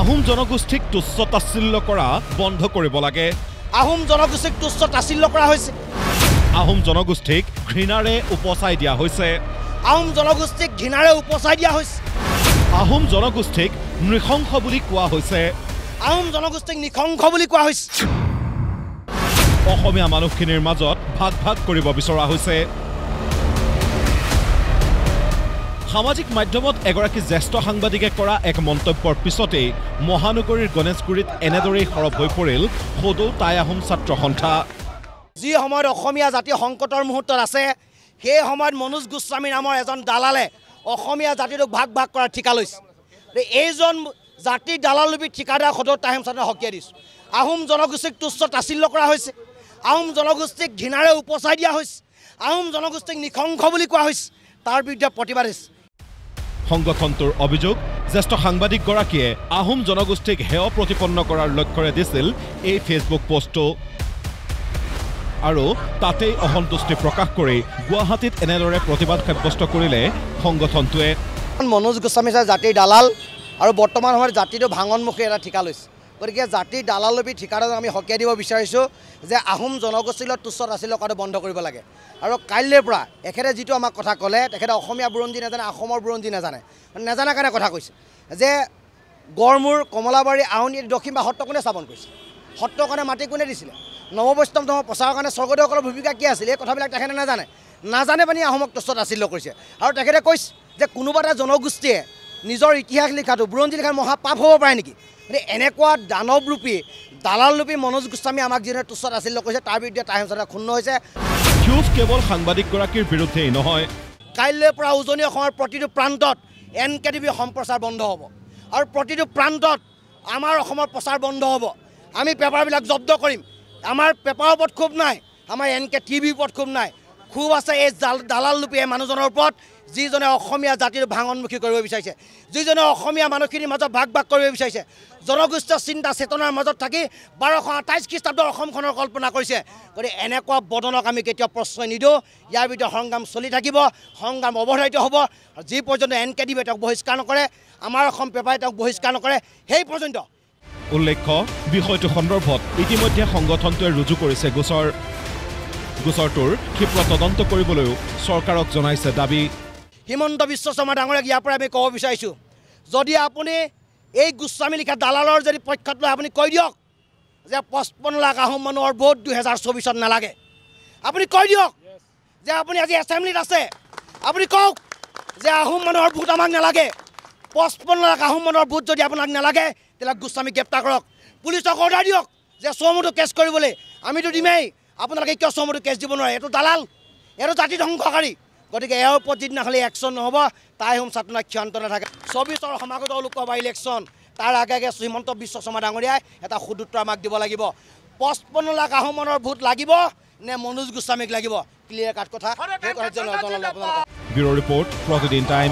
আহোম জনগোষ্ঠীক তুচ্ছ তাচ্ছিল্য কৰা বন্ধ কৰিব লাগে। আহোম জনগোষ্ঠীক তুচ্ছ তাচ্ছিল্য কৰা হৈছে। আহোম জনগোষ্ঠীক ঘৃণাৰে উপচাই দিয়া হৈছে। আহোম জনগোষ্ঠীক ঘৃণাৰে উপচাই দিয়া হৈছে। আহোম জনগোষ্ঠীক নৃশংস বুলি কোৱা হৈছে। আহোম জনগোষ্ঠীক নৃশংস বুলি কোৱা হৈছে। অসমীয়া মানুহখিনিৰ মাজত ভাগ ভাগ কৰিব বিচৰা হৈছে। সামাজিক মাধ্যমত এগৰাকী জ্যেষ্ঠ সাংবাদিকে কৰা এক মন্তব্যৰ পিছতেই মহানগৰীৰ গণেশগুৰিত এনেদৰেই সৰব হৈ পৰিল সদৌ টাই আহোম ছাত্ৰ সন্থা। যি সময়ত অসমীয়া জাতি সংকটৰ মুহূৰ্তত আছে, সেই সময়ত মনোজ গোস্বামী নামৰ এজন দালালে অসমীয়া জাতিটোক ভাগ ভাগ কৰাৰ ঠিকা লৈছে। এইজন জাতিৰ দালালুপী ঠিকাদাৰ সদৌ টাই আহোম ছাত্ৰ হকিয়াই দিছোঁ। আহোম জনগোষ্ঠীক তুচ্ছ তাচ্ছিল্য কৰা হৈছে। আহোম জনগোষ্ঠীক ঘৃণাৰে উপচাই দিয়া হৈছে। আহোম জনগোষ্ঠীক নৃশংস বুলি কোৱা হৈছে। তাৰ বিৰুদ্ধে প্ৰতিবাদ হৈছে। সংগঠনটোৰ অভিযোগ, জ্যেষ্ঠ সাংবাদিকগৰাকীয়ে আহোম জনগোষ্ঠীক হেয় প্ৰতিপন্ন কৰাৰ লক্ষ্যৰে দিছিল এই ফেচবুক পোষ্টটো। আৰু তাতেই অসন্তুষ্টি প্ৰকাশ কৰি গুৱাহাটীত এনেদৰে প্ৰতিবাদ সাব্যস্ত কৰিলে সংগঠনটোৱে। মনোজ গোস্বামী জাতিৰ দালাল আৰু বৰ্তমান সময়ত জাতিটো ভাঙনমুখী এটা ঠিকা লৈছে। গতিকে জাতিৰ দালালুপী ঠিকাদাৰক আমি হকিয়াই দিব বিচাৰিছোঁ যে আহোম জনগোষ্ঠীৰ লগত তুচ্ছ তাচ্ছিল্য কৰাটো বন্ধ কৰিব লাগে। আৰু কাইলৈৰ পৰা এখেতে যিটো আমাক কথা ক'লে, তেখেতে অসমীয়া বুৰঞ্জী নাজানে, অসমৰ বুৰঞ্জী নাজানে। নাজানাৰ কাৰণে কথা কৈছে যে গড়মূৰ, কমলাবাৰী, আউনী দক্ষিণ বা সত্ৰ কোনে স্থাপন কৰিছে, সত্ৰৰ কাৰণে মাটি কোনে দিছিলে, নৱবৈষ্ণৱ ধৰ্ম প্ৰচাৰৰ কাৰণে স্বৰ্গদেউসকলৰ ভূমিকা কি আছিলে, এই কথাবিলাক তেখেতে নাজানে। নাজানে পানি আহোমক তুচ্ছ তাচ্ছিল্য কৰিছে। আৰু তেখেতে কৈছে যে কোনোবা এটা জনগোষ্ঠীয়ে নিজৰ ইতিহাস লিখাটো, বুৰঞ্জী লিখাটো মহাপাপ হ'ব পাৰে নেকি। গতিকে এনেকুৱা দানৱৰূপী দালালৰূপী মনোজ গোস্বামী আমাক যিদৰে তুচ্ছ তাচ্ছিল্য কৰিছে, তাৰ বিৰুদ্ধে টাই আহোম ছাত্ৰ ক্ষুণ্ণ হৈছে। ক্ষোভ কেৱল সাংবাদিকগৰাকীৰ বিৰুদ্ধেই নহয়। কাইলৈৰ পৰা উজনি অসমৰ প্ৰতিটো প্ৰান্তত NKTV সম্প্ৰচাৰ বন্ধ হ'ব। আৰু প্ৰতিটো প্ৰান্তত আমাৰ অসমৰ প্ৰচাৰ বন্ধ হ'ব। আমি পেপাৰবিলাক জব্দ কৰিম। আমাৰ পেপাৰৰ ওপৰত ক্ষোভ নাই, আমাৰ NKTVৰ ওপৰত ক্ষোভ নাই। ক্ষোভ আছে এই দালালৰূপী এই মানুহজনৰ ওপৰত, যিজনে অসমীয়া জাতিৰ ভাঙনমুখী কৰিব বিচাৰিছে, যিজনে অসমীয়া মানুহখিনিৰ মাজত ভাগ ভাগ কৰিব বিচাৰিছে, জনগোষ্ঠীয় চিন্তা চেতনাৰ মাজত থাকি 1228 খ্ৰীষ্টাব্দৰ অসমখনৰ কল্পনা কৰিছে। গতিকে এনেকুৱা বদনক আমি কেতিয়াও প্ৰশ্ৰয় নিদিওঁ। ইয়াৰ বিৰুদ্ধে সংগ্ৰাম চলি থাকিব, সংগ্ৰাম অৱধাৰিত হ'ব। যি পৰ্যন্ত NKTV তেওঁক বহিষ্কাৰ নকৰে, আমাৰ অসম পেপাৰে তেওঁক বহিষ্কাৰ নকৰে, সেই পৰ্যন্ত। উল্লেখ্য, বিষয়টো সন্দৰ্ভত ইতিমধ্যে সংগঠনটোৱে ৰুজু কৰিছে গোচৰটোৰ ক্ষীপ্ৰ তদন্ত কৰিবলৈও চৰকাৰক জনাইছে দাবী। হিমন্ত বিশ্ব শৰ্মা ডাঙৰীয়াক ইয়াৰ পৰা আমি ক'ব বিচাৰিছোঁ, যদি আপুনি এই গোস্বামী লিখা দালালৰ যদি পক্ষত লৈ আপুনি কৈ দিয়ক যে 55 লাখ আহোম মানুহৰ ভোট 2024 নালাগে। আপুনি কৈ দিয়ক যে আপুনি আজি এছেম্বলিত আছে, আপুনি কওক যে আহোম মানুহৰ ভোট আমাক নালাগে। 55 লাখ আহোম মানুহৰ ভোট যদি আপোনাক নালাগে, তেতিয়াহ'লে গোস্বামীক গ্ৰেপ্তাৰ কৰক। পুলিচক অৰ্ডাৰ দিয়ক যে চমুটো কেছ কৰিবলৈ। আমিতো দিমেই, আপোনালোকে কিয় চমুটো কেছ দিব নোৱাৰে? এইটো দালাল, এইটো জাতি ধ্বংসকাৰী। গতিকে ইয়াৰ ওপৰত যিদিনাখনি একশ্যন নহ'ব, টাই আহোম ছাত্ৰ ক্ষান্ত নাথাকে। 24ৰ সমাগত লোকসভা ইলেকশ্যন, তাৰ আগে আগে হিমন্ত বিশ্ব শৰ্মা ডাঙৰীয়াই এটা সুদূত্তৰ আমাক দিব লাগিব। 55 লাখ আহোম মানুহৰ ভোট লাগিব নে মনোজ গোস্বামীক লাগিব? ক্লিয়াৰ কাট কথা। ব্যুৰ' ৰিপৰ্ট, প্ৰতিদিন টাইম।